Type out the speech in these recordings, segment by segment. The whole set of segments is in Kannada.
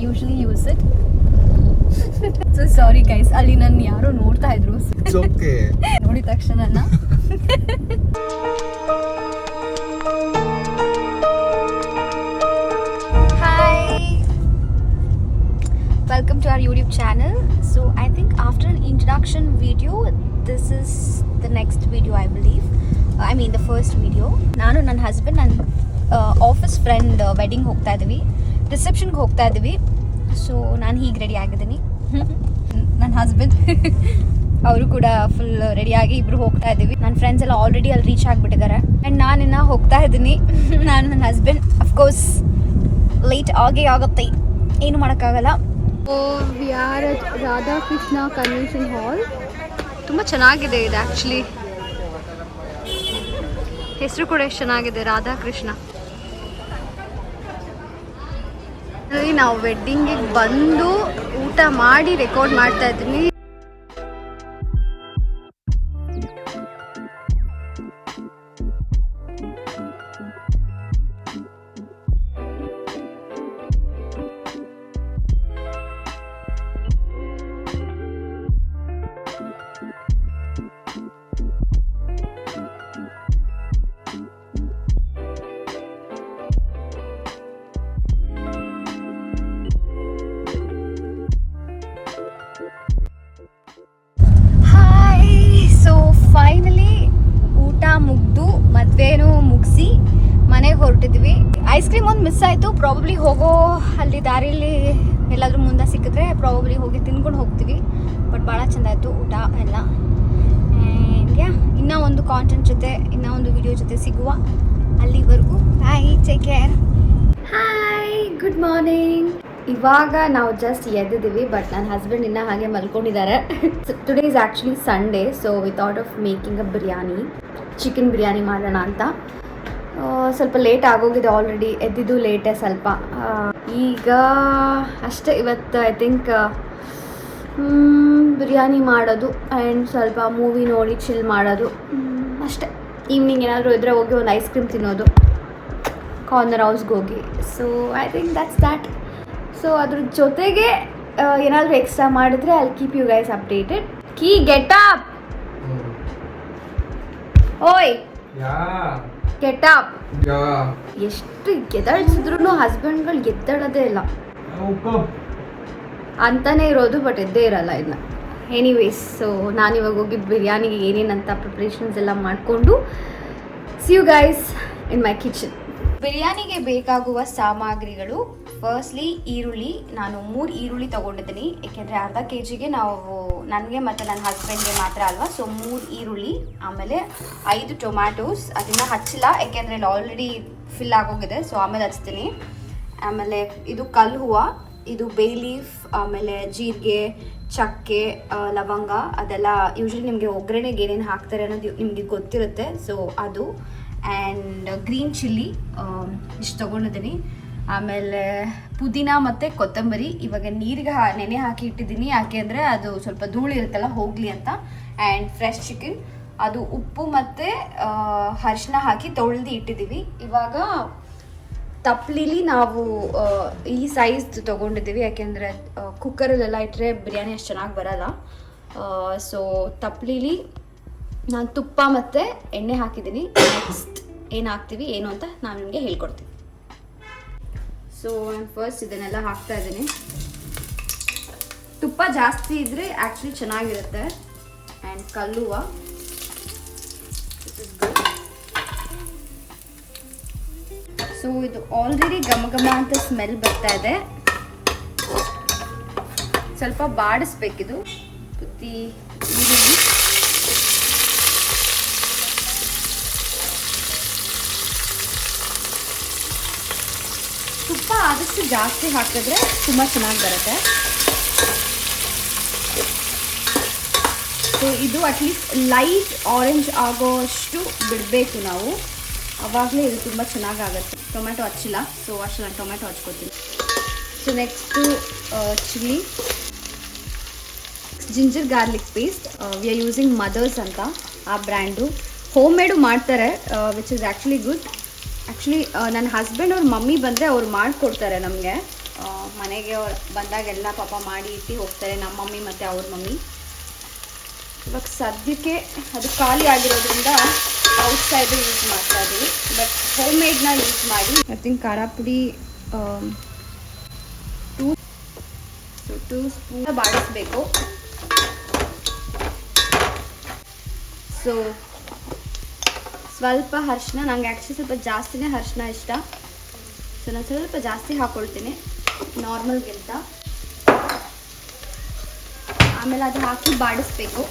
usually use it. So sorry guys, ಅಲ್ಲಿ ನನ್ನ ಯಾರೋ ನೋಡ್ತಾ ಇದ್ರು. It's okay. ನೋಡಿದ ತಕ್ಷಣ Welcome to our YouTube channel. So I think after an introduction video, this is the next video, I believe. I mean the first video. ನಾನು ನನ್ನ ಹಸ್ಬೆಂಡ್ ನನ್ನ ಆಫೀಸ್ ಫ್ರೆಂಡ್ ವೆಡ್ಡಿಂಗ್ ಹೋಗ್ತಾ ಇದ್ದೀವಿ, ರಿಸೆಪ್ಷನ್ಗೆ ಹೋಗ್ತಾ ಇದ್ದೀವಿ. ಸೊ ನಾನು ಹೀಗೆ ರೆಡಿ ಆಗಿದ್ದೀನಿ. ನನ್ನ ಹಸ್ಬೆಂಡ್ ಅವರು ಕೂಡ ಫುಲ್ ರೆಡಿಯಾಗಿ ಇಬ್ಬರು ಹೋಗ್ತಾ ಇದ್ದೀವಿ. ನನ್ನ ಫ್ರೆಂಡ್ಸ್ ಎಲ್ಲ ಆಲ್ರೆಡಿ ಅಲ್ಲಿ ರೀಚ್ ಆಗಿಬಿಟ್ಟಿದ್ದಾರೆ ಆ್ಯಂಡ್ ನಾನಿನ್ನ ಹೋಗ್ತಾ ಇದ್ದೀನಿ. ನಾನು ನನ್ನ ಹಸ್ಬೆಂಡ್ ಅಫ್ಕೋರ್ಸ್ ಲೇಟ್ ಆಗುತ್ತೆ, ಏನು ಮಾಡೋಕ್ಕಾಗಲ್ಲ. We are at Radhakrishna convention hall. ತುಂಬ ಚೆನ್ನಾಗಿದೆ ಇದು ಆ್ಯಕ್ಚುಲಿ. ಹೆಸರು ಕೂಡ ಎಷ್ಟು ಚೆನ್ನಾಗಿದೆ, ರಾಧಾಕೃಷ್ಣ. ನಾವು ವೆಡ್ಡಿಂಗಿಗೆ ಬಂದು ಊಟ ಮಾಡಿ ರೆಕಾರ್ಡ್ ಮಾಡ್ತಾ ಇದ್ದೀನಿ. ಫೈನಲಿ ಊಟ ಮುಗ್ದು ಮದುವೆನೂ ಮುಗಿಸಿ ಮನೆಗೆ ಹೊರಟಿದ್ವಿ. ಐಸ್ ಕ್ರೀಮ್ ಒಂದು ಮಿಸ್ ಆಯಿತು. ಪ್ರಾಬಬ್ಲಿ ಹೋಗೋ ಅಲ್ಲಿ ದಾರಿಯಲ್ಲಿ ಎಲ್ಲಾದರೂ ಮುಂದೆ ಸಿಕ್ಕಿದ್ರೆ ಪ್ರಾಬಬ್ಲಿ ಹೋಗಿ ತಿನ್ಕೊಂಡು ಹೋಗ್ತೀವಿ. ಬಟ್ ಭಾಳ ಚೆಂದ ಆಯಿತು ಊಟ ಎಲ್ಲ. ಆ್ಯಂಡ್ ಇನ್ನೂ ಒಂದು ಕಾಂಟೆಂಟ್ ಜೊತೆ, ಇನ್ನೂ ಒಂದು ವಿಡಿಯೋ ಜೊತೆ ಸಿಗುವ. ಅಲ್ಲಿವರೆಗೂ bye, take care. Hi, good morning. ಇವಾಗ ನಾವು ಜಸ್ಟ್ ಎದ್ದಿದ್ದೀವಿ, ಬಟ್ ನನ್ನ ಹಸ್ಬೆಂಡ್ ಇನ್ನೂ ಹಾಗೆ ಮಲ್ಕೊಂಡಿದ್ದಾರೆ. Today is actually Sunday, so we thought of making a biryani, chicken biryani ಮಾಡೋಣ ಅಂತ. ಸ್ವಲ್ಪ ಲೇಟ್ ಆಗೋಗಿದೆ, ಆಲ್ರೆಡಿ ಎದ್ದಿದ್ದು ಲೇಟೇ ಸ್ವಲ್ಪ. ಈಗ ಅಷ್ಟೇ ಇವತ್ತು ಐ ಥಿಂಕ್ ಬಿರಿಯಾನಿ ಮಾಡೋದು ಆ್ಯಂಡ್ ಸ್ವಲ್ಪ ಮೂವಿ ನೋಡಿ ಚಿಲ್ ಮಾಡೋದು ಅಷ್ಟೇ. ಈವ್ನಿಂಗ್ ಏನಾದರೂ ಇದ್ದರೆ ಹೋಗಿ ಒಂದು ಐಸ್ ಕ್ರೀಮ್ ತಿನ್ನೋದು ಕಾರ್ನರ್ ಹೌಸ್ಗೆ ಹೋಗಿ. So I think that. So ಅದ್ರ ಜೊತೆಗೆ ಏನಾದರೂ ಎಕ್ಸ್ಟ್ರಾ ಮಾಡಿದ್ರೆ I keep you guys updated. ಕೀ ಗೆಟ್ ಅಪ್. ಓಯ್ ಗೆಟ್ ಅಪ್. ಎಷ್ಟು ಎದ್ದಾಳಿಸಿದ್ರು ಹಸ್ಬೆಂಡ್ಗಳು ಎದ್ದಾಡೋದೇ ಇಲ್ಲ ಅಂತಾನೆ ಇರೋದು, ಬಟ್ ಎದ್ದೇ ಇರಲ್ಲ ಇದನ್ನ. ಎನಿವೇಸ್, ಸೊ ನಾನಿವಾಗ ಹೋಗಿ ಬಿರಿಯಾನಿಗೆ ಏನೇನಂತ ಪ್ರಿಪ್ರೇಷನ್ಸ್ ಎಲ್ಲ ಮಾಡಿಕೊಂಡು see you guys in my kitchen. ಬಿರಿಯಾನಿಗೆ ಬೇಕಾಗುವ ಸಾಮಗ್ರಿಗಳು: ಫಸ್ಟ್ಲಿ ಈರುಳ್ಳಿ. ನಾನು 3 ಈರುಳ್ಳಿ ತೊಗೊಂಡಿದ್ದೀನಿ, ಏಕೆಂದರೆ ಅರ್ಧ ಕೆಜಿಗೆ ನಾವು ನನಗೆ ಮತ್ತು ನನ್ನ ಹಸ್ಬೆಂಡ್ಗೆ ಮಾತ್ರ ಅಲ್ವಾ. ಸೊ 3 ಈರುಳ್ಳಿ, ಆಮೇಲೆ 5 ಟೊಮ್ಯಾಟೋಸ್. ಅದನ್ನು ಹಚ್ಚಿಲ್ಲ ಏಕೆಂದರೆ ಇಲ್ಲಿ ಆಲ್ರೆಡಿ ಫಿಲ್ ಆಗೋಗಿದೆ, ಸೊ ಆಮೇಲೆ ಹಚ್ತೀನಿ. ಆಮೇಲೆ ಇದು ಕಲ್ಲು ಹೂವು, ಇದು ಬೇ ಲೀಫ್, ಆಮೇಲೆ ಜೀರಿಗೆ, ಚಕ್ಕೆ, ಲವಂಗ. ಅದೆಲ್ಲ ಯೂಶ್ವಲಿ ನಿಮಗೆ ಒಗ್ಗರಣೆಗೆ ಏನೇನು ಹಾಕ್ತಾರೆ ಅನ್ನೋದು ನಿಮಗೆ ಗೊತ್ತಿರುತ್ತೆ. ಸೊ ಅದು ಆ್ಯಂಡ್ ಗ್ರೀನ್ ಚಿಲ್ಲಿ ಇಷ್ಟು ತೊಗೊಂಡಿದ್ದೀನಿ. ಆಮೇಲೆ ಪುದೀನ ಮತ್ತು ಕೊತ್ತಂಬರಿ ಇವಾಗ ನೀರಿಗೆ ನೆನೆ ಹಾಕಿ ಇಟ್ಟಿದ್ದೀನಿ, ಯಾಕೆ ಅಂದರೆ ಅದು ಸ್ವಲ್ಪ ಧೂಳು ಇರುತ್ತಲ್ಲ ಹೋಗಲಿ ಅಂತ. ಆ್ಯಂಡ್ ಫ್ರೆಶ್ ಚಿಕನ್, ಅದು ಉಪ್ಪು ಮತ್ತು ಅರಿಶಿನ ಹಾಕಿ ತೊಳೆದು ಇಟ್ಟಿದ್ದೀವಿ. ಇವಾಗ ತಪ್ಪಲಿಲಿ ನಾವು ಈ ಸೈಜ್ ತೊಗೊಂಡಿದ್ದೀವಿ, ಯಾಕೆಂದರೆ ಕುಕ್ಕರಲ್ಲೆಲ್ಲ ಇಟ್ಟರೆ ಬಿರಿಯಾನಿ ಅಷ್ಟು ಚೆನ್ನಾಗಿ ಬರೋಲ್ಲ. ಸೊ ತಪ್ಪಲಿಲಿ ನಾನು ತುಪ್ಪ ಮತ್ತು ಎಣ್ಣೆ ಹಾಕಿದ್ದೀನಿ. ನೆಕ್ಸ್ಟ್ ಏನು ಹಾಕ್ತೀವಿ ಏನು ಅಂತ ನಾನು ನಿಮಗೆ ಹೇಳ್ಕೊಡ್ತೀನಿ. ಸೊ ನಾನು ಫಸ್ಟ್ ಇದನ್ನೆಲ್ಲ ಹಾಕ್ತಾ ಇದ್ದೀನಿ. ತುಪ್ಪ ಜಾಸ್ತಿ ಇದ್ದರೆ ಆ್ಯಕ್ಚುಲಿ ಚೆನ್ನಾಗಿರುತ್ತೆ. ಆ್ಯಂಡ್ ಕಲ್ಲುವ ಸೊ ಇದು ಆಲ್ರೆಡಿ ಘಮ ಘಮ ಅಂತ ಸ್ಮೆಲ್ ಬರ್ತಾ ಇದೆ. ಸ್ವಲ್ಪ ಬಾಡಿಸ್ಬೇಕಿದು. ಪುತ್ತಿ ಈರುಳ್ಳಿ, ತುಪ್ಪ ಆದಷ್ಟು ಜಾಸ್ತಿ ಹಾಕಿದ್ರೆ ತುಂಬ ಚೆನ್ನಾಗಿ ಬರುತ್ತೆ. ಸೊ ಇದು ಅಟ್ಲೀಸ್ಟ್ ಲೈಟ್ ಆರೆಂಜ್ ಆಗೋಷ್ಟು ಬಿಡಬೇಕು ನಾವು, ಆವಾಗಲೇ ಇದು ತುಂಬ ಚೆನ್ನಾಗಾಗುತ್ತೆ. ಟೊಮೆಟೊ ಹಚ್ಚಿಲ್ಲ, ಸೊ ಅಷ್ಟು ನಾನು ಟೊಮೆಟೊ ಹಚ್ಕೋತೀನಿ. So next chilli, ginger garlic paste. We are using Mother's ಅಂತ, ಆ ಬ್ರ್ಯಾಂಡು. ಹೋಮ್ ಮೇಡು ಮಾಡ್ತಾರೆ, which is actually good. Actually ನನ್ನ ಹಸ್ಬೆಂಡ್ ಅವ್ರ ಮಮ್ಮಿ ಬಂದರೆ ಅವ್ರು ಮಾಡಿಕೊಡ್ತಾರೆ ನಮಗೆ. ಮನೆಗೆ ಬಂದಾಗೆಲ್ಲ ಪಾಪ ಮಾಡಿ ಇಟ್ಟು ಹೋಗ್ತಾರೆ ನಮ್ಮ ಮಮ್ಮಿ ಮತ್ತು ಅವ್ರ ಮಮ್ಮಿ. ಇವಾಗ ಸದ್ಯಕ್ಕೆ ಅದು ಖಾಲಿ ಆಗಿರೋದ್ರಿಂದ ಔಟ್ಸೈಡು ಯೂಸ್ ಮಾಡ್ತಾ ಇದ್ದೀವಿ. ಬಟ್ ಹೋಮ್ ಮೇಡ್ನ ಯೂಸ್ ಮಾಡಿ ಐ ಥಿಂಕ್ ಖಾರ ಪುಡಿ 2 ಸ್ಪೂನ್ ಬಾಡಿಸ್ಬೇಕು. ಸೊ ಸ್ವಲ್ಪ ಅರಿಶಿನ, ನನಗೆ ಆ್ಯಕ್ಚುಲಿ ಸ್ವಲ್ಪ ಜಾಸ್ತಿನೇ ಅರಿಶಿನ ಇಷ್ಟ. ಸೊ ನಾನು ಸ್ವಲ್ಪ ಜಾಸ್ತಿ ಹಾಕ್ಕೊಳ್ತೀನಿ ನಾರ್ಮಲ್ಗಿಂತ. ಆಮೇಲೆ ಅದು ಹಾಕಿ ಬಾಡಿಸ್ಬೇಕು.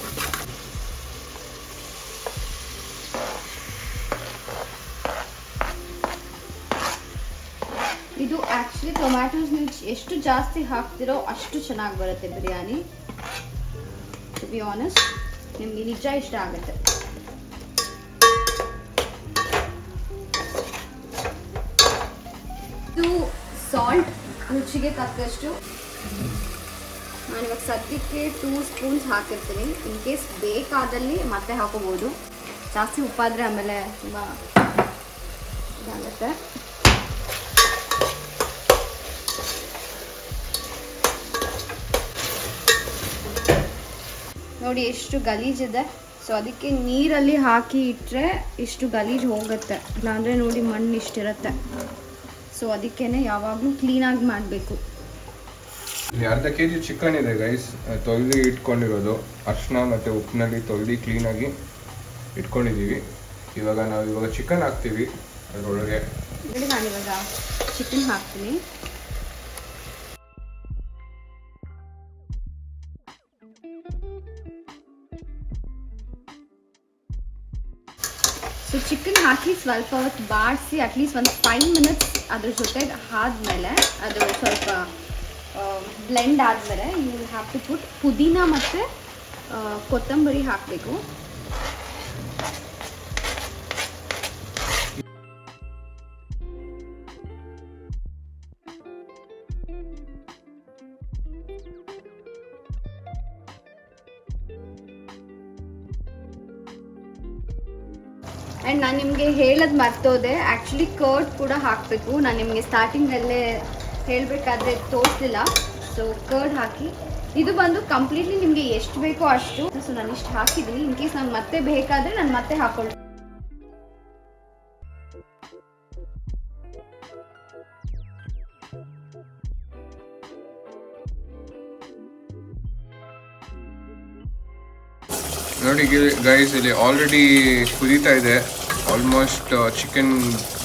ಇದು ಆ್ಯಕ್ಚುಲಿ ಟೊಮ್ಯಾಟೋಸ್ ನೀವು ಎಷ್ಟು ಜಾಸ್ತಿ ಹಾಕ್ತಿರೋ ಅಷ್ಟು ಚೆನ್ನಾಗಿ ಬರುತ್ತೆ ಬಿರಿಯಾನಿ. ಟು ಬಿ ಆನೆಸ್ಟ್ ನಿಮಗೆ ನಿಜ ಇಷ್ಟ ಆಗುತ್ತೆ. ಇದು ಸಾಲ್ಟ್ ರುಚಿಗೆ ತಕ್ಕಷ್ಟು. ನಾನಿವಾಗ ಸದ್ಯಕ್ಕೆ 2 ಸ್ಪೂನ್ಸ್ ಹಾಕಿರ್ತೀನಿ. ಇನ್ ಕೇಸ್ ಬೇಕಾದಲ್ಲಿ ಮತ್ತೆ ಹಾಕೋಬೋದು. ಜಾಸ್ತಿ ಉಪ್ಪಾದರೆ ಆಮೇಲೆ ತುಂಬ ಇದಾಗುತ್ತೆ. ನೋಡಿ ಎಷ್ಟು ಗಲೀಜಿದೆ. ಸೊ ಅದಕ್ಕೆ ನೀರಲ್ಲಿ ಹಾಕಿ ಇಟ್ಟರೆ ಇಷ್ಟು ಗಲೀಜು ಹೋಗುತ್ತೆ, ಇಲ್ಲಾಂದರೆ ನೋಡಿ ಮಣ್ಣು ಇಷ್ಟಿರುತ್ತೆ. ಸೊ ಅದಕ್ಕೇ ಯಾವಾಗಲೂ ಕ್ಲೀನಾಗಿ ಮಾಡಬೇಕು. ಇಲ್ಲಿ ಅರ್ಧ kg ಚಿಕನ್ ಇದೆ ಗೈಸ್, ತೊಳೆದು ಇಟ್ಕೊಂಡಿರೋದು. ಅರಿಶಿನ ಮತ್ತು ಉಪ್ಪಿನಲ್ಲಿ ತೊಳೆದು ಕ್ಲೀನಾಗಿ ಇಟ್ಕೊಂಡಿದ್ದೀವಿ. ನಾವು ಚಿಕನ್ ಹಾಕ್ತೀವಿ ಅದರೊಳಗೆ. ನಾನಿವಾಗ ಚಿಕನ್ ಹಾಕ್ತೀನಿ. ಸೊ ಚಿಕನ್ ಹಾಕಿ ಸ್ವಲ್ಪ ಹೊತ್ತು ಬಾಡಿಸಿ ಅಟ್ಲೀಸ್ಟ್ ಒಂದು 5 ಮಿನಿಟ್ಸ್ ಅದ್ರ ಜೊತೆಗೆ ಆದಮೇಲೆ ಅದು ಸ್ವಲ್ಪ ಬ್ಲೆಂಡ್ ಆದಮೇಲೆ you will have to put ಪುದೀನ ಮತ್ತು ಕೊತ್ತಂಬರಿ ಹಾಕಬೇಕು. ಆ್ಯಂಡ್ ನಾನು ನಿಮಗೆ ಹೇಳೋದು ಮರ್ತೋದೆ, ಆ್ಯಕ್ಚುಲಿ ಕರ್ಡ್ ಕೂಡ ಹಾಕಬೇಕು. ನಾನು ನಿಮಗೆ ಸ್ಟಾರ್ಟಿಂಗಲ್ಲೇ ಹೇಳಬೇಕಾದ್ರೆ ತೋರಿಸಲಿಲ್ಲ. ಸೊ ಕರ್ಡ್ ಹಾಕಿ ಇದು ಬಂದು ಕಂಪ್ಲೀಟ್ಲಿ ನಿಮಗೆ ಎಷ್ಟು ಬೇಕೋ ಅಷ್ಟು. ಸೊ ನಾನು ಇಷ್ಟು ಹಾಕಿದ್ದೀನಿ. ಇನ್ ಕೇಸ್ ನಾನು ಮತ್ತೆ ಬೇಕಾದರೆ ನಾನು ಮತ್ತೆ ಹಾಕೊಳ್ಳಿ. ನೋಡಿ ಗೈಸ್, ಇಲ್ಲಿ ಆಲ್ರೆಡಿ ಕುದೀತಾ ಇದೆ. ಆಲ್ಮೋಸ್ಟ್ ಚಿಕನ್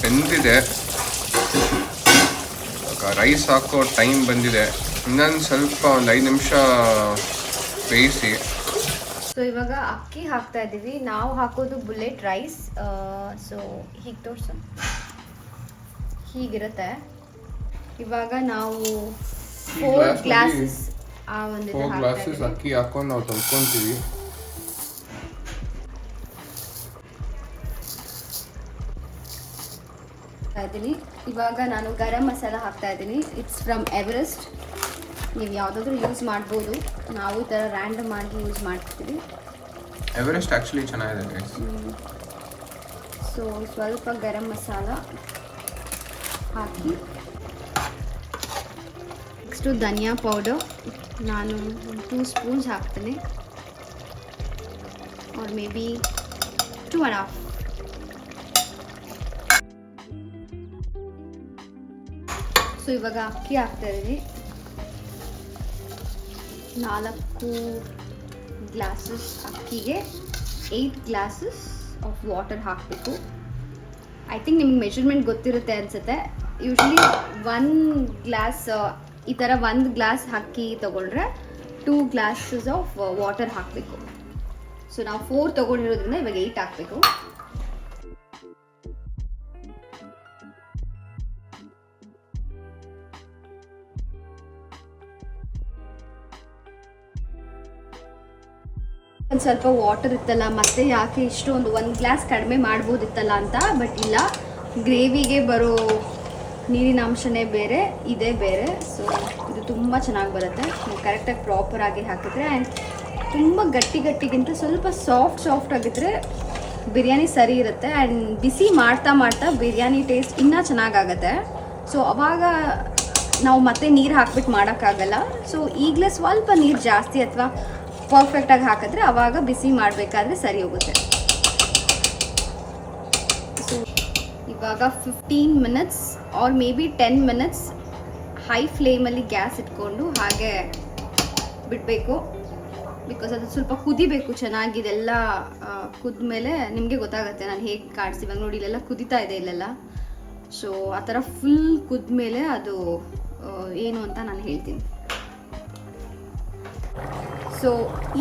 ಬೆಂದಿದೆ. ರೈಸ್ ಹಾಕೋ ಟೈಮ್ ಬಂದಿದೆ. ಇನ್ನೊಂದು ಸ್ವಲ್ಪ ಒಂದು 5 ನಿಮಿಷ ಬೇಯಿಸಿ. ಸೊ ಇವಾಗ ಅಕ್ಕಿ ಹಾಕ್ತಾ ಇದ್ದೀವಿ. ನಾವು ಹಾಕೋದು ಬುಲೆಟ್ ರೈಸ್. ಸೊ ಹೀಗೆ ತೋರಿಸು, ಹೀಗಿರುತ್ತೆ. ಇವಾಗ ನಾವು 4 ಗ್ಲಾಸಸ್ ಅಕ್ಕಿ ಹಾಕೊಂಡು ನಾವು ತೊಳ್ಕೊತೀವಿ. ಇವಾಗ ನಾನು ಗರಂ ಮಸಾಲ ಹಾಕ್ತಾ ಇದ್ದೀನಿ. It's from Everest. ನೀವು ಯಾವುದಾದ್ರೂ ಯೂಸ್ ಮಾಡ್ಬೋದು. ನಾವು ಈ ಥರ ರ್ಯಾಂಡಮ್ ಆಗಿ ಯೂಸ್ ಮಾಡ್ತೀವಿ. ಎವರೆಸ್ಟ್ ಆ್ಯಕ್ಚುಲಿ ಚೆನ್ನಾಗಿದೆ. ಸೊ ಸ್ವಲ್ಪ ಗರಂ ಮಸಾಲ ಹಾಕಿ, ನೆಕ್ಸ್ಟು ಧನಿಯಾ ಪೌಡರ್ ನಾನು 2 ಸ್ಪೂನ್ಸ್ ಹಾಕ್ತೀನಿ, ಆರ್ ಮೇ ಬಿ 2.5. ಸೊ ಇವಾಗ ಅಕ್ಕಿ ಹಾಕ್ತಾ ಇದ್ದೀನಿ. 4 ಗ್ಲಾಸಸ್ ಅಕ್ಕಿಗೆ 8 ಗ್ಲಾಸಸ್ ಆಫ್ ವಾಟರ್ ಹಾಕಬೇಕು. ಐ ಥಿಂಕ್ ನಿಮ್ಗೆ ಮೆಷರ್ಮೆಂಟ್ ಗೊತ್ತಿರುತ್ತೆ ಅನಿಸುತ್ತೆ. ಯೂಶ್ವಲಿ 1 ಗ್ಲಾಸ್ ಈ ಥರ 1 ಗ್ಲಾಸ್ ಅಕ್ಕಿ ತೊಗೊಂಡ್ರೆ 2 ಗ್ಲಾಸಸ್ ಆಫ್ ವಾಟರ್ ಹಾಕಬೇಕು. ಸೊ ನಾವು 4 ತೊಗೊಂಡಿರೋದ್ರಿಂದ ಇವಾಗ 8 ಹಾಕಬೇಕು. ಒಂದು ಸ್ವಲ್ಪ ವಾಟರ್ ಇತ್ತಲ್ಲ, ಮತ್ತೆ ಯಾಕೆ ಇಷ್ಟೊಂದು 1 ಗ್ಲಾಸ್ ಕಡಿಮೆ ಮಾಡ್ಬೋದಿತ್ತಲ್ಲ ಅಂತ. ಬಟ್ ಇಲ್ಲ, ಗ್ರೇವಿಗೆ ಬರೋ ನೀರಿನ ಅಂಶನೇ ಬೇರೆ, ಇದೇ ಬೇರೆ. ಸೊ ಇದು ತುಂಬ ಚೆನ್ನಾಗಿ ಬರುತ್ತೆ ನೀವು ಕರೆಕ್ಟಾಗಿ ಪ್ರಾಪರಾಗಿ ಹಾಕಿದ್ರೆ. ಆ್ಯಂಡ್ ತುಂಬ ಗಟ್ಟಿಗಿಂತ ಸ್ವಲ್ಪ ಸಾಫ್ಟ್ ಆಗಿದ್ದರೆ ಬಿರಿಯಾನಿ ಸರಿ ಇರುತ್ತೆ. ಆ್ಯಂಡ್ ಬಿಸಿ ಮಾಡ್ತಾ ಬಿರಿಯಾನಿ ಟೇಸ್ಟ್ ಇನ್ನೂ ಚೆನ್ನಾಗಾಗತ್ತೆ. ಸೊ ಅವಾಗ ನಾವು ಮತ್ತೆ ನೀರು ಹಾಕ್ಬಿಟ್ಟು ಮಾಡೋಕ್ಕಾಗಲ್ಲ. ಸೊ ಈಗಲೇ ಸ್ವಲ್ಪ ನೀರು ಜಾಸ್ತಿ ಅಥವಾ ಪರ್ಫೆಕ್ಟಾಗಿ ಹಾಕಿದ್ರೆ ಆವಾಗ ಬಿಸಿ ಮಾಡಬೇಕಾದ್ರೆ ಸರಿ ಹೋಗುತ್ತೆ. ಸೊ ಇವಾಗ 15 minutes R may be 10 minutes high ಫ್ಲೇಮಲ್ಲಿ ಗ್ಯಾಸ್ ಇಟ್ಕೊಂಡು ಹಾಗೆ ಬಿಡಬೇಕು. ಬಿಕಾಸ್ ಅದು ಸ್ವಲ್ಪ ಕುದಿಬೇಕು ಚೆನ್ನಾಗಿ. ಇದೆಲ್ಲ ಕುದ್ಮೇಲೆ ನಿಮಗೆ ಗೊತ್ತಾಗುತ್ತೆ ನಾನು ಹೇಗೆ ಕಾಡಿಸಿ. ಇವಾಗ ನೋಡಿ ಇಲ್ಲೆಲ್ಲ ಕುದಿತಾ ಇದೆ ಇಲ್ಲೆಲ್ಲ. ಸೊ ಆ ಥರ ಫುಲ್ ಕುದ್ಮೇಲೆ ಅದು ಏನು ಅಂತ ನಾನು ಹೇಳ್ತೀನಿ. ಸೊ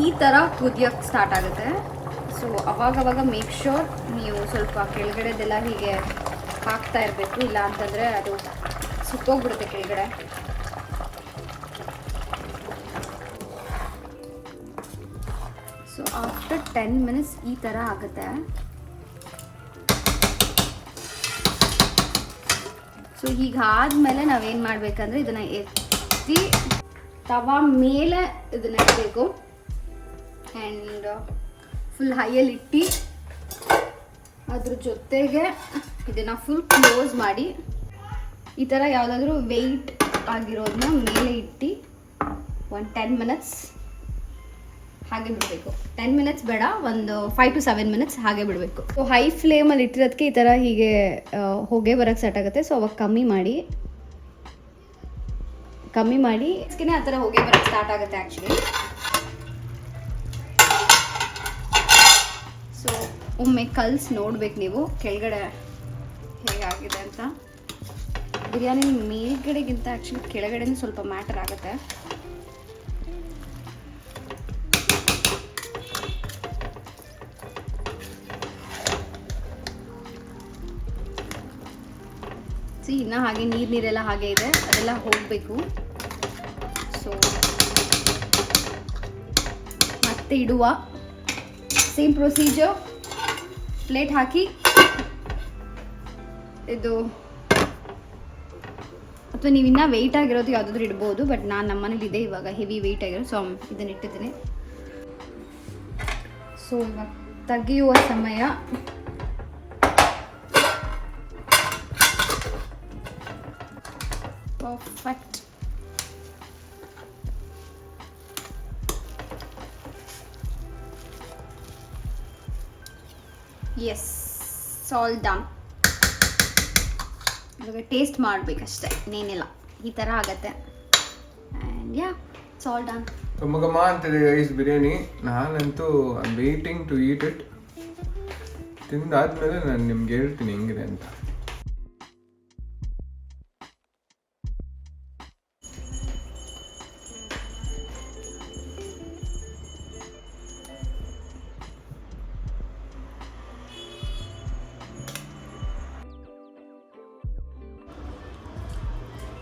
ಈ ಥರ ಕುದಿಯೋಕ್ಕೆ ಸ್ಟಾರ್ಟ್ ಆಗುತ್ತೆ. ಸೊ ಅವಾಗವಾಗ ಮೇಕ್ ಶ್ಯೂರ್ ನೀವು ಸ್ವಲ್ಪ ಕೆಳಗಡೆದೆಲ್ಲ ಹೀಗೆ ಹಾಕ್ತಾ ಇರಬೇಕು, ಇಲ್ಲ ಅಂತಂದರೆ ಅದು ಸುಟ್ಟೋಗ್ಬಿಡುತ್ತೆ ಕೆಳಗಡೆ. ಸೊ ಆಫ್ಟರ್ 10 ಮಿನಿಟ್ಸ್ ಈ ಥರ ಆಗುತ್ತೆ. ಸೊ ಹೀಗಾದ್ಮೇಲೆ ನಾವೇನು ಮಾಡಬೇಕಂದ್ರೆ ಇದನ್ನು ಎತ್ತಿ ತವಾ ಮೇಲೆ ಇದನ್ನ ಇಡಬೇಕು ಆ್ಯಂಡ್ ಫುಲ್ ಹೈಯಲ್ಲಿ ಇಟ್ಟು ಅದ್ರ ಜೊತೆಗೆ ಇದನ್ನು ಫುಲ್ ಕ್ಲೋಸ್ ಮಾಡಿ ಈ ಥರ ಯಾವುದಾದ್ರೂ ವೆಯ್ಟ್ ಆಗಿರೋದನ್ನ ಮೇಲೆ ಇಟ್ಟು ಒಂದು 10 ಮಿನಿಟ್ಸ್ ಹಾಗೆ ಬಿಡಬೇಕು. 10 ಮಿನಿಟ್ಸ್ ಬೇಡ, ಒಂದು 5 to 7 ಮಿನಿಟ್ಸ್ ಹಾಗೆ ಬಿಡಬೇಕು. ಸೊ ಹೈ ಫ್ಲೇಮಲ್ಲಿ ಇಟ್ಟಿರೋದಕ್ಕೆ ಈ ಥರ ಹೀಗೆ ಹೊಗೆ ಬರೋಕ್ಕೆ ಸ್ಟಾರ್ಟ್ ಆಗುತ್ತೆ. ಸೊ ಅವಾಗ ಕಮ್ಮಿ ಮಾಡಿ ಇದಕ್ಕೆ ಆ ಥರ ಹೊಗೆ ಬರೋಕ್ಕೆ ಸ್ಟಾರ್ಟ್ ಆಗುತ್ತೆ ಆ್ಯಕ್ಚುಲಿ. ಸೊ ಒಮ್ಮೆ ಕಲ್ಸಿ ನೋಡ್ಬೇಕು ನೀವು ಕೆಳಗಡೆ ಹೇಗಾಗಿದೆ ಅಂತ. ಬಿರಿಯಾನಿ ಮೇಲ್ಗಡೆಗಿಂತ ಆ್ಯಕ್ಚುಲಿ ಕೆಳಗಡೆನೇ ಸ್ವಲ್ಪ ಮ್ಯಾಟರ್ ಆಗುತ್ತೆ. ಇನ್ನು ಹಾಗೆ ನೀರೆಲ್ಲ ಹಾಗೆ ಇದೆ, ಅದೆಲ್ಲ ಹೋಗಬೇಕು. ಸೊ ಮತ್ತೆ ಇಡುವ ಸೇಮ್ ಪ್ರೊಸೀಜರ್. ಪ್ಲೇಟ್ ಹಾಕಿ ಇದು, ಅಥವಾ ನೀವು ಇನ್ನೂ ವೆಯ್ಟ್ ಆಗಿರೋದು ಯಾವುದಾದ್ರೂ ಇಡ್ಬೋದು. ಬಟ್ ನಾನು ನಮ್ಮನೇಲಿ ಇದೆ ಇವಾಗ ಹೆವಿ ವೆಯ್ಟ್ ಆಗಿರೋದು, ಸೊ ಇದನ್ನು ಇಟ್ಟಿದ್ದೀನಿ. ಸೊ ಇವಾಗ ತೆಗೆಯುವ ಸಮಯ. Perfect. Yes, it's all done. ಇವಾಗ ಟೇಸ್ಟ್ ಮಾಡಬೇಕಷ್ಟೇ, ಇನ್ನೇನಿಲ್ಲ. ಈ ಥರ ಆಗತ್ತೆ. And yeah, it's all done. ಮಗಮ್ಮ ಅಂತಿದೆ ಗೈಸ್ ಬಿರಿಯಾನಿ. ನಾನಂತೂ ವೇಟಿಂಗ್ ಟು ಈಟ್ ಇಟ್. ತಿಂದಾದ್ಮೇಲೆ ನಾನು ನಿಮ್ಗೆ ಹೇಳ್ತೀನಿ ಹೆಂಗಿದೆ ಅಂತ.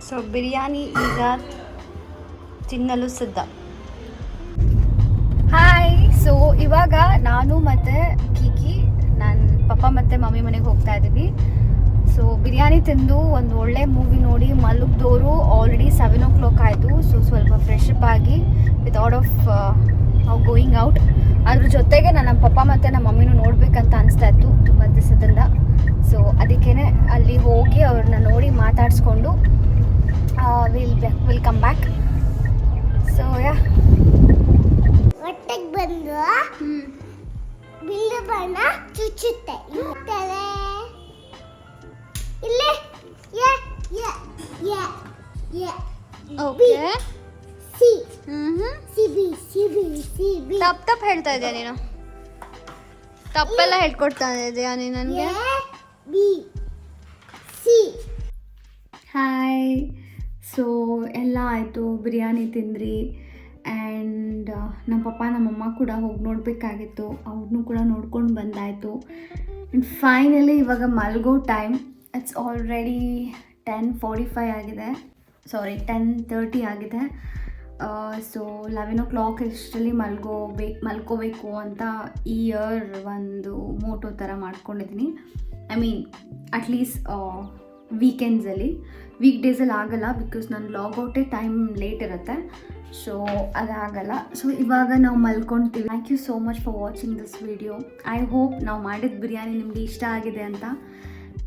ಸೊ ಬಿರಿಯಾನಿ ಈಗ ತಿನ್ನಲು ಸಿದ್ಧ. ಹಾಯ್. ಸೊ ಇವಾಗ ನಾನು ಮತ್ತು ಕೀಕಿ ನನ್ನ ಪಪ್ಪ ಮತ್ತು ಮಮ್ಮಿ ಮನೆಗೆ ಹೋಗ್ತಾ ಇದ್ದೀವಿ. ಸೊ ಬಿರಿಯಾನಿ ತಿಂದು ಒಂದು ಒಳ್ಳೆ ಮೂವಿ ನೋಡಿ ಮಲಗಿದವರು ಆಲ್ರೆಡಿ 7 o'clock ಆಯಿತು. ಸೊ ಸ್ವಲ್ಪ ಫ್ರೆಶ್ ಅಪ್ ಆಗಿ ವಿತೌಟ್ ಆಫ್ ಗೋಯಿಂಗ್ ಔಟ್. ಅದ್ರ ಜೊತೆಗೆ ನಮ್ಮ ಪಪ್ಪ ಮತ್ತು ನಮ್ಮ ಮಮ್ಮಿನೂ ನೋಡಬೇಕಂತ ಅನಿಸ್ತಾ ಇತ್ತು ತುಂಬ ದಿವಸದಿಂದ. ಸೊ ಅದಕ್ಕೇ ಅಲ್ಲಿ ಹೋಗಿ ಅವ್ರನ್ನ ನೋಡಿ ಮಾತಾಡಿಸ್ಕೊಂಡು will come back. So yeah ಹೊಟ್ಟೆಗೆ ಬಂದು ಬಿಲ್ಲು ಬಣ್ಣ ಚುಚ್ಚುತ್ತೆ ಇಲ್ಲೇ ಓಕೆ. ತಪ್ಪು ಹೇಳ್ತಾ ಇದೆಯಾ ನೀನು? ತಪ್ಪೆಲ್ಲ ಹೇಳ್ಕೊಡ್ತಾ ಇದೆಯಾ ನೀನು ನನಗೆ? ಹಾಯ್. ಸೊ ಎಲ್ಲ ಆಯಿತು, ಬಿರಿಯಾನಿ ತಿಂದ್ರಿ. ಆ್ಯಂಡ್ ನಮ್ಮ ಪಪ್ಪ ನಮ್ಮಮ್ಮ ಕೂಡ ಹೋಗಿ ನೋಡಬೇಕಾಗಿತ್ತು, ಅವ್ರನ್ನೂ ಕೂಡ ನೋಡ್ಕೊಂಡು ಬಂದಾಯಿತು. ಆ್ಯಂಡ್ ಫೈನಲಿ ಇವಾಗ ಮಲ್ಗೋ ಟೈಮ್. ಇಟ್ಸ್ ಆಲ್ರೆಡಿ 10:45 ಆಗಿದೆ, ಸಾರಿ 10:30 ಆಗಿದೆ. ಸೊ 11 o'clock ಇಷ್ಟರಲ್ಲಿ ಮಲ್ಕೋಬೇಕು ಅಂತ ಈ ಇಯರ್ ಒಂದು ಮೋಟೋ ಥರ ಮಾಡ್ಕೊಂಡಿದ್ದೀನಿ. ಐ ಮೀನ್ ಅಟ್ಲೀಸ್ಟ್ ವೀಕೆಂಡ್ಸಲ್ಲಿ. ವೀಕ್ ಡೇಸಲ್ಲಿ ಆಗಲ್ಲ, ಬಿಕಾಸ್ ನಾನು ಲಾಗೌಟೇ ಟೈಮ್ ಲೇಟ್ ಇರುತ್ತೆ. ಸೊ ಅದಾಗಲ್ಲ. ಸೊ ಇವಾಗ ನಾವು ಮಲ್ಕೊಳ್ತೀವಿ. Thank you so much for watching this video. I hope ನಾವು ಮಾಡಿದ ಬಿರಿಯಾನಿ ನಿಮಗೆ ಇಷ್ಟ ಆಗಿದೆ ಅಂತ.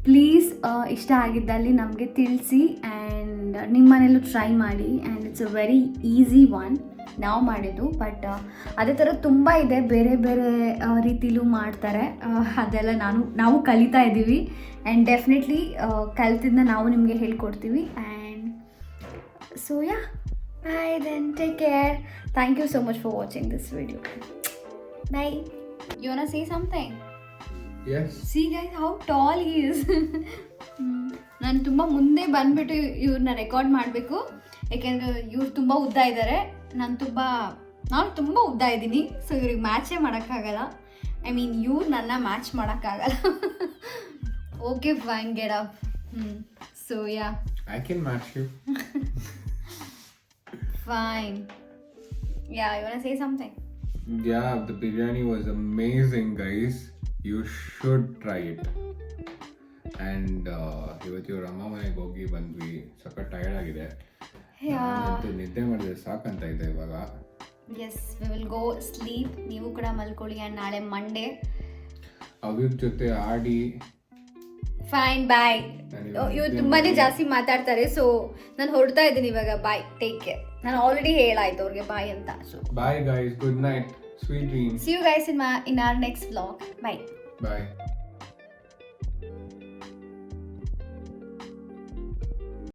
ಪ್ಲೀಸ್ ಇಷ್ಟ ಆಗಿದ್ದಲ್ಲಿ ನಮಗೆ ತಿಳಿಸಿ ಆ್ಯಂಡ್ ನಿಮ್ಮ ಮನೇಲೂ ಟ್ರೈ ಮಾಡಿ and it's a very easy one ನಾವು ಮಾಡಿದ್ದು. ಬಟ್ ಅದೇ ಥರ ತುಂಬ ಇದೆ, ಬೇರೆ ಬೇರೆ ರೀತಿಲೂ ಮಾಡ್ತಾರೆ. ಅದೆಲ್ಲ ನಾವು ಕಲಿತಾ ಇದ್ದೀವಿ ಆ್ಯಂಡ್ ಡೆಫಿನೆಟ್ಲಿ ಕಲಿತಿದ್ದನ್ನ ನಾವು ನಿಮಗೆ ಹೇಳ್ಕೊಡ್ತೀವಿ. And so yeah, bye then, take care. Thank you so much for watching this video. Bye. You wanna say something? Yes. See guys how tall he is. ನಾನು ತುಂಬ ಮುಂದೆ ಬಂದುಬಿಟ್ಟು ಇವ್ರನ್ನ ರೆಕಾರ್ಡ್ ಮಾಡಬೇಕು, ಯಾಕೆಂದರೆ ಇವ್ರು ತುಂಬ ಉದ್ದ ಇದ್ದಾರೆ, ನಾನು ತುಂಬ ಉದ್ದ ಇದ್ದೀನಿ. ಸೊ ಇವ್ರಿಗೆ ಮ್ಯಾಚೇ ಮಾಡೋಕ್ಕಾಗಲ್ಲ. ಐ ಮೀನ್ ಇವ್ರು ನನ್ನ ಮ್ಯಾಚ್ ಮಾಡೋಕ್ಕಾಗಲ್ಲ. Okay fine, get up. So yeah, I can match you. fine. Yeah, you wanna say something? Yeah, the biryani was amazing, guys. You should try it. And ಇವತ್ತು ಇವ್ರ ಅಮ್ಮ ಮನೆಗೆ ಹೋಗಿ ಬಂದ್ವಿ, ಸಖತ್ ಟಯರ್ಡ್ ಆಗಿದೆ. ನಾನಂತೂ ನಿದ್ದೆ ಮಾಡಿದ್ರೆ ಸಾಕಂತ ಇದೆ ಇವಾಗ. Yes, we will go sleep. ನೀವು ಕೂಡ ಮಲ್ಕೊಳ್ಳಿ. ಆ್ಯಂಡ್ ನಾಳೆ ಮಂಡೇ ಅವ್ರ ಜೊತೆ ಆಡಿ. Fine, bye. ಇವ್ರು ತುಂಬಾ ಜಾಸ್ತಿ ಮಾತಾಡ್ತಾರೆ, ಸೊ ನಾನು ಹೊರಡ್ತಾ ಇದ್ದೀನಿ ಇವಾಗ. Bye, take care. ನಾನು ಆಲ್ರೆಡಿ ಹೇಳಾಯ್ತು ಅವ್ರಿಗೆ ಬಾಯ್ ಅಂತ. So bye guys, good night, sweet dreams. See you guys in our next vlog. Bye. Bye.